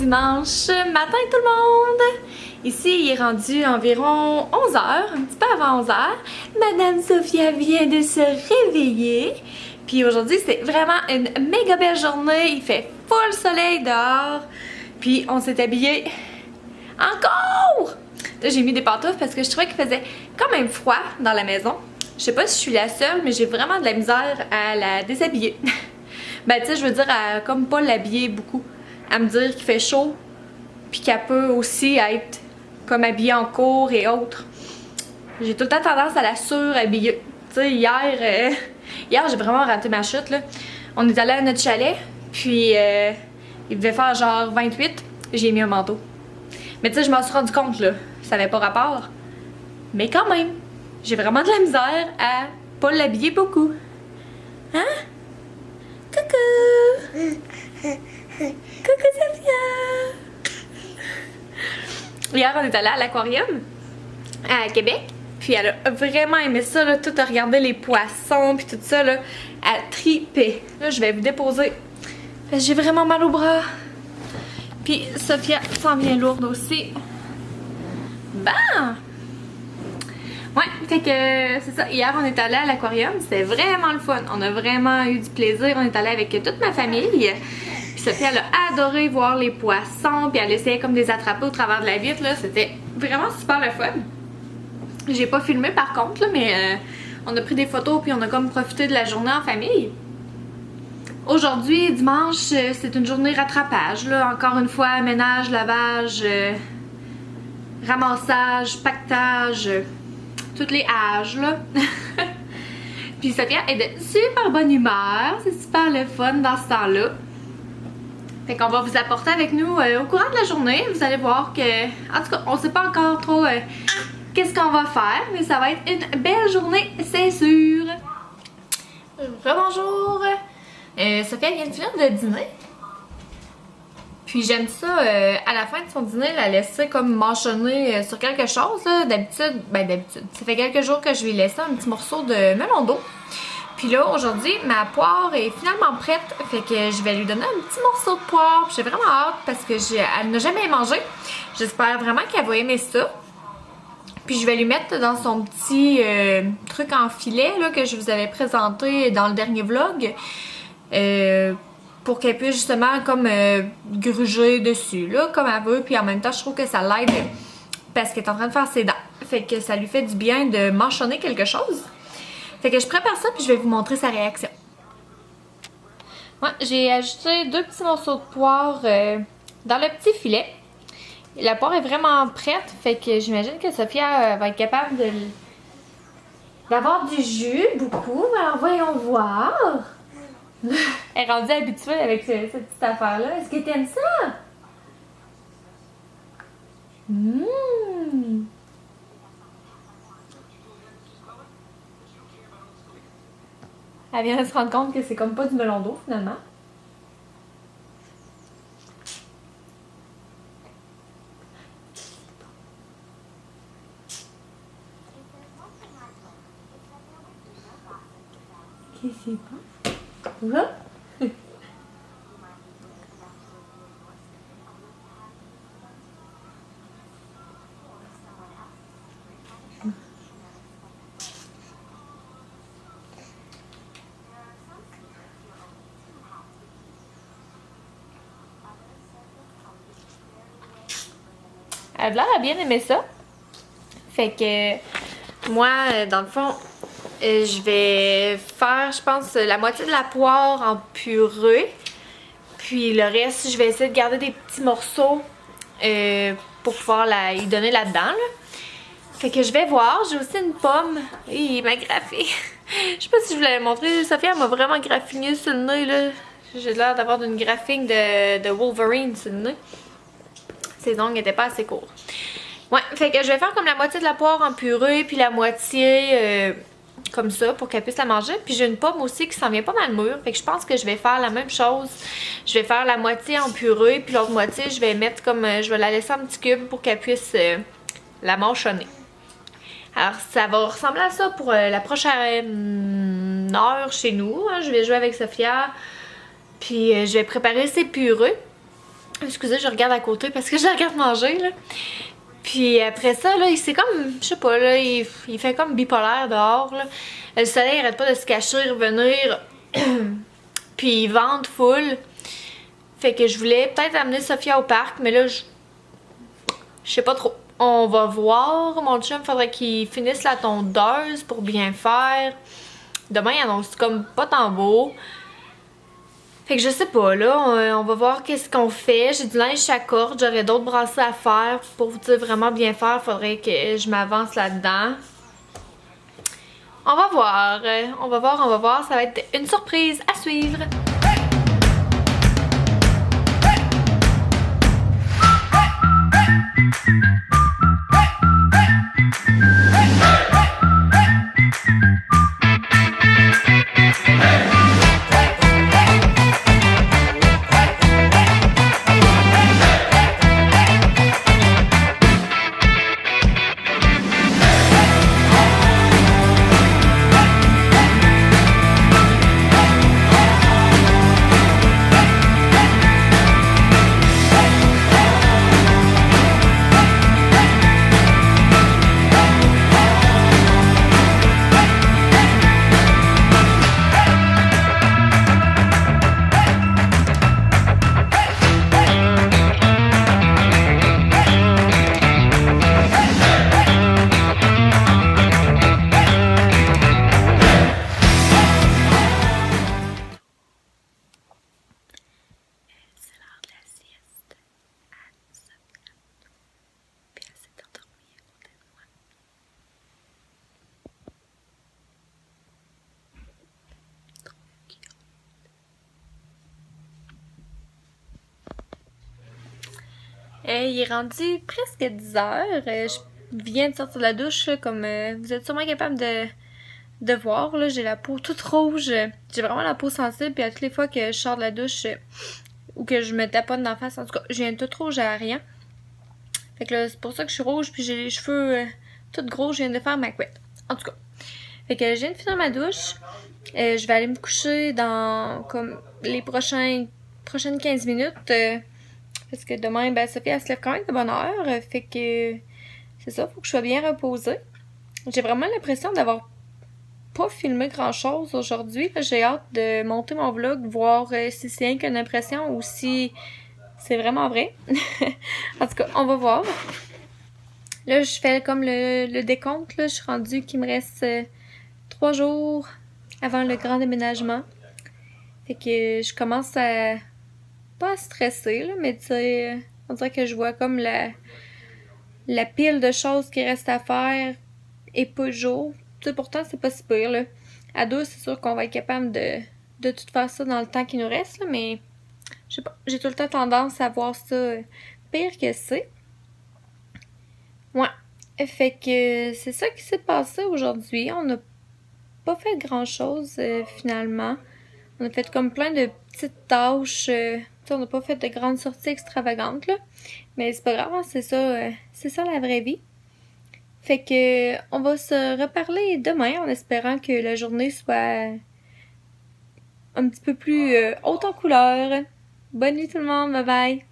dimanche matin tout le monde! Ici il est rendu environ 11h, un petit peu avant 11h. Madame Sophia vient de se réveiller. Puis aujourd'hui c'est vraiment une méga belle journée, il fait full soleil dehors. Puis on s'est habillé encore! Là j'ai mis des pantoufles parce que je trouvais qu'il faisait quand même froid dans la maison. Je sais pas si je suis la seule, mais j'ai vraiment de la misère à la déshabiller. Ben tu sais, je veux dire à comme pas l'habiller beaucoup. À me dire qu'il fait chaud, puis qu'elle peut aussi être comme habillée en cours et autres. J'ai tout le temps tendance à la surhabiller. Tu sais, hier j'ai vraiment raté ma chute là. On est allé à notre chalet, puis il devait faire genre 28, j'ai mis un manteau. Mais tu sais, je m'en suis rendu compte là, ça avait pas rapport. Mais quand même, j'ai vraiment de la misère à pas l'habiller beaucoup. Hein? Coucou! Coucou Sophia! Hier, on est allé à l'aquarium à Québec. Puis elle a vraiment aimé ça, là, tout à regarder les poissons puis tout ça, là. Elle tripait. Là, je vais vous déposer. J'ai vraiment mal au bras. Puis Sophia s'en vient lourde aussi. Bon! Ouais, fait que c'est ça. Hier, on est allé à l'aquarium. C'était vraiment le fun. On a vraiment eu du plaisir. On est allé avec toute ma famille. Puis Sophie, elle a adoré voir les poissons. Puis elle essayait comme de les attraper au travers de la vitre. C'était vraiment super le fun. J'ai pas filmé par contre, là, mais on a pris des photos. Puis on a comme profité de la journée en famille. Aujourd'hui, dimanche, c'est une journée rattrapage. Là. Encore une fois, ménage, lavage, ramassage, pactage. Toutes les âges là. Puis Sophia est de super bonne humeur, c'est super le fun dans ce temps-là. Fait qu'on va vous apporter avec nous au courant de la journée. Vous allez voir que, en tout cas, on sait pas encore trop qu'est-ce qu'on va faire, mais ça va être une belle journée, c'est sûr. Rebonjour. Sophia vient de finir de dîner. Puis j'aime ça, à la fin de son dîner, la laisser comme mâchonner sur quelque chose. D'habitude, ça fait quelques jours que je lui ai laissé un petit morceau de melon d'eau. Puis là, aujourd'hui, ma poire est finalement prête. Fait que je vais lui donner un petit morceau de poire. J'ai vraiment hâte parce que elle n'a jamais mangé. J'espère vraiment qu'elle va aimer ça. Puis je vais lui mettre dans son petit truc en filet là, que je vous avais présenté dans le dernier vlog. Pour qu'elle puisse justement comme gruger dessus là comme elle veut, puis en même temps je trouve que ça l'aide parce qu'elle est en train de faire ses dents, fait que ça lui fait du bien de mâchonner quelque chose. Fait que je prépare ça puis je vais vous montrer sa réaction. Ouais, j'ai ajouté 2 petits morceaux de poire dans le petit filet. La poire est vraiment prête, fait que j'imagine que Sophia va être capable d'avoir du jus beaucoup. Alors voyons voir. Elle est rendue habituée avec cette petite affaire-là. Est-ce que t'aimes ça? Elle vient de se rendre compte que c'est comme pas du melon d'eau finalement. Qu'est-ce que c'est pas? Là? Elle a l'air à bien aimer ça. Fait que moi, dans le fond, je vais faire, je pense, la moitié de la poire en purée. Puis le reste, je vais essayer de garder des petits morceaux pour pouvoir y donner là-dedans. Là. Fait que je vais voir. J'ai aussi une pomme. Il m'a graffé. Je sais pas si je vous l'avais montré. Sophia m'a vraiment graffiné sur le nez. Là. J'ai l'air d'avoir une graphing de Wolverine sur le nez. Ses ongles n'étaient pas assez courts. Ouais, fait que je vais faire comme la moitié de la poire en purée, puis la moitié comme ça pour qu'elle puisse la manger. Puis j'ai une pomme aussi qui s'en vient pas mal mûre. Fait que je pense que je vais faire la même chose. Je vais faire la moitié en purée, puis l'autre moitié, je vais mettre comme. Je vais la laisser en petits cubes pour qu'elle puisse la mâchonner. Alors ça va ressembler à ça pour la prochaine heure chez nous. Hein. Je vais jouer avec Sophia. Puis je vais préparer ses purées. Excusez, je regarde à côté parce que je la regarde manger, là. Puis après ça, là, il s'est comme, je sais pas, là, il fait comme bipolaire dehors, là. Le soleil arrête pas de se cacher, revenir, puis il vente full. Fait que je voulais peut-être amener Sophia au parc, mais là, je sais pas trop. On va voir. Mon chum, faudrait qu'il finisse la tondeuse pour bien faire. Demain, il annonce comme pas tant beau. Fait que je sais pas, là, on va voir qu'est-ce qu'on fait. J'ai du linge à corde, j'aurais d'autres bracelets à faire. Pour vous dire vraiment bien faire, faudrait que je m'avance là-dedans. On va voir, on va voir. Ça va être une surprise à suivre. Il est rendu presque 10 heures. Je viens de sortir de la douche, là, comme vous êtes sûrement capable de voir. Là, j'ai la peau toute rouge. J'ai vraiment la peau sensible. Puis à toutes les fois que je sors de la douche ou que je me taponne d'en face, en tout cas, je viens toute rouge à rien. Fait que là, c'est pour ça que je suis rouge. Puis j'ai les cheveux tout gros. Je viens de faire ma couette. En tout cas. Fait que je viens de finir ma douche. Je vais aller me coucher dans comme les prochaines 15 minutes. Parce que demain, ben, Sophie, elle se lève quand même de bonne heure. Fait que c'est ça, faut que je sois bien reposée. J'ai vraiment l'impression d'avoir pas filmé grand-chose aujourd'hui. J'ai hâte de monter mon vlog, voir si c'est rien qu'une impression ou si c'est vraiment vrai. En tout cas, on va voir. Là, je fais comme le décompte. Là. Je suis rendue qu'il me reste 3 jours avant le grand déménagement. Fait que je commence à... pas stresser, là, mais tu sais, on dirait que je vois comme la pile de choses qui restent à faire et pas de jour. Tu sais, pourtant, c'est pas si pire, là. À 2, c'est sûr qu'on va être capable de tout faire ça dans le temps qui nous reste, là, mais je sais pas, j'ai tout le temps tendance à voir ça pire que c'est. Ouais. Fait que c'est ça qui s'est passé aujourd'hui. On n'a pas fait grand-chose, finalement. On a fait comme plein de petites tâches. On n'a pas fait de grandes sorties extravagantes, là. Mais c'est pas grave, hein, c'est ça la vraie vie. Fait que on va se reparler demain en espérant que la journée soit un petit peu plus haute en couleurs. Bonne nuit tout le monde, bye bye!